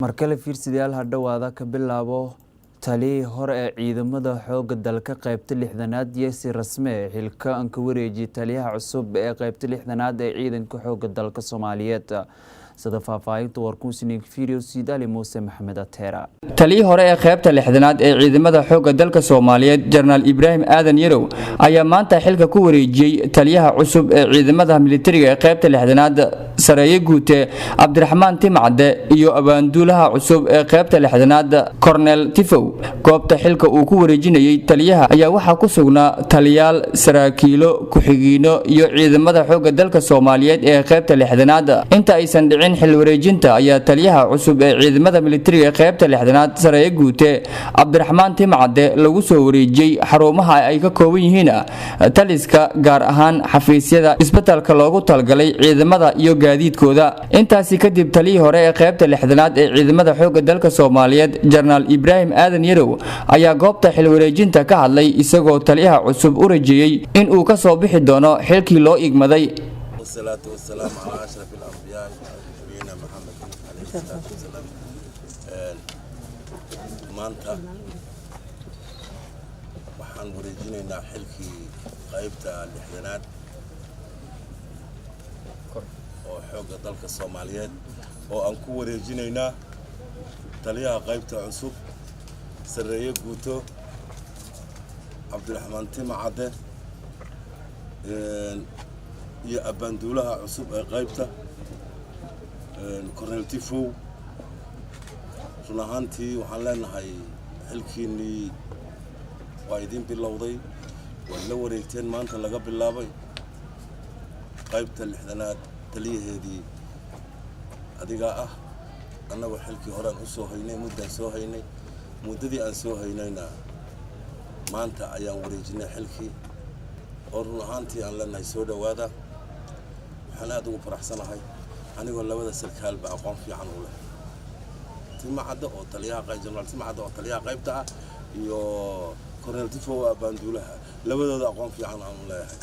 markale fiirsidayaal hadhowaada ka bilaabo taliyii hore ee ciidamada xoogga dalka qaybta 6aad Yesi Rasme xilka aan ka wareejiyay taliyaha cusub ee qaybta 6aad ee ciidanka xoogga dalka Soomaaliyeed sida faahfaahinta warkuusiniin fiiriyo Sidaali Muuse Maxamed Ateera taliyii hore ee qaybta 6aad ee ciidamada xoogga dalka Soomaaliyeed General Ibrahim Aadan Yarow ayaa maanta xilka ku wareejiyay taliyaha cusub ee ciidamada militariga ee qaybta 6aad Sareeye Guute Cabdiraxmaan Timcade iyo abaanduulaha cusub ee qaybta 6aad Cornel Tifow goobta xilka uu ku wareejinayay taliyaha ayaa waxa ku sugnaa taliyaal saraakiilo ku xigiino iyo ciidamada xoogga dalka Soomaaliyeed ee qaybta 6aad inta aysan dhicin xil wareejinta ayaa taliyaha cusub ee ciidamada militariga ee qaybta 6aad Sareeye Guute Cabdiraxmaan Timcade lagu soo wareejiyay xarumaha ay ka kooban yihiin taliska gaar ahaan xafiisyada isbitaalka loogu talgalay ciidamada iyo gaadiidkooda intaasi kadib taliyii hore ee qaybta 6aad ee ciidamada xoogga dalka Soomaaliyeed General Ibrahim Aadan Yarow ayaa goobta xil wareejinta ka hadlay isagoo taliyaha cusub u rajeeyay in uu ka soo bixi doono xilkii loo igmaday والصلاة والسلام على أشرف الأنبياء نبينا محمد عليه الصلاة والسلام maanta waxaan wareejinaynaa xilkii qaybta 6aad oo xoogga dalka Soomaaliyeed oo aan ku wareejinaynaa taliyaha qaybta cusub Sareeye Guuto Cabdiraxmaan Timcade iyo abaanduulaha cusub ee qaybta Cornel Tifow runaantii waxaan leenahay xilkiinii waa idin bilowday waa la wareegteen maanta laga bilaabay qaybta 6aad taliyaheedii adiga ah annagu xilkii hore aan u soo haynay muddadii aan soo haynayna maanta ayaan wareejinay xilkii oo runaantii aan leenahay soo dhawaada waxaan aad ugu faraxsanahay anigoo labada sarkaal ba aqoon fiican u leh Timcade oo taliyaha General Timcade oo taliyaha qaybta ah iyo Cornel Tifow abaanduulaha labadooda aqoon fiican aan leeyahay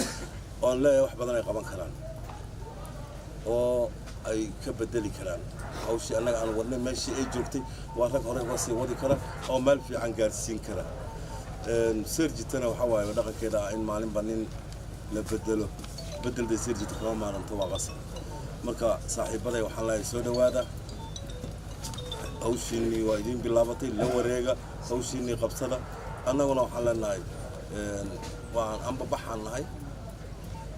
oo leeyahay wax badan ay qaban karaan oo ay ka bedeli karaan hawshii annaga aan wadnay meeshii ay joogtay waa rag hore uga sii wadi kara oo meel fiican gaarsiin kara serjitana waxa waaye dhaqankeeda in maalinba nin la bedelday serjita kama maaranto waa qasab marka saaxiibaday waxaan leeyahay soo dhawaada hawshiinii waa idin bilaabatay la wareega hawshiinii qabsada annaguna waxaan leenahay waan anbabaxaan nahay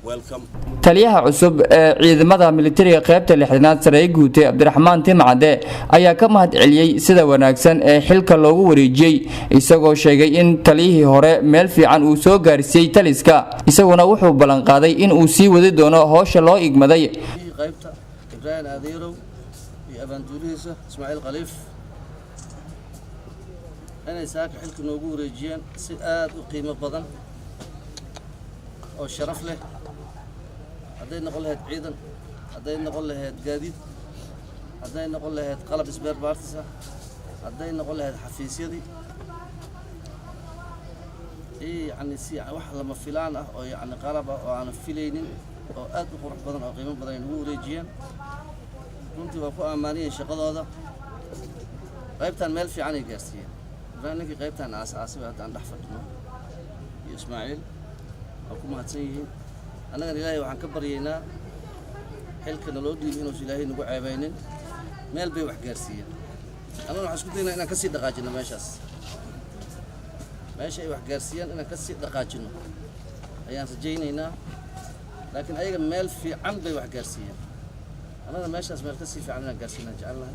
welcome taliyaha cusub ee ciidamada militariga qaybta 6aad Sareeye Guute Cabdiraxmaan Timcade ayaa ka mahad celiyay sida wanaagsan ee xilka loogu wareejiyay isagoo sheegay in taliyihii hore meel fiican uu soo gaarsiiyay taliska isaguna wuxuu balan qaaday in uu sii wadi doono hawsha loo igmaday qaybta Ibrahim Aadan Yarow abaanduulihiisa Ismaaciil Khaliif inay saaka xilka noogu wareejiyaan si aad u qiimo badan oo sharaf leh hadday noqon lahayd ciidan hadday noqon lahayd gaadiid hadday noqon lahayd qalab spare parts hadday noqon lahayd xafiisyadii yani si wax lama filaan ah oo yani qalab oo aan filaynin oo aad u qurux badan oo qiimo badan ay nagu wareejiyaan runtii waa ku ammaaniyeen shaqadooda qaybtan meel fiican ay gaarsiiyeen ninkii qaybtan aasaasay hadda aan dhex fadhino iyo Ismaaciil waa ku mahadsan yihiin annagana ilaahay waxaan ka baryaynaa xilkana loo dhiibay inuu ilaahay nagu ceebaynin meel bay wax gaarsiiyeen annagana waxaan isku daynaa inaan ka sii dhaqaajino meeshaas meesha ay wax gaarsiiyaan inaan ka sii dhaqaajino ayaan rajaynaynaa laakiin ayaga meel fiican bay wax gaarsiiyeen أنا ماشي أسمع كسي في عنا قاسينا جعلنا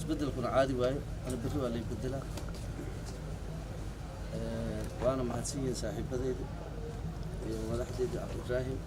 تبدل كنا عادي واي أنا بدل ولا يبدلها وأنا مع سيد صاحب بديل ومدح ديد عبد الرحيم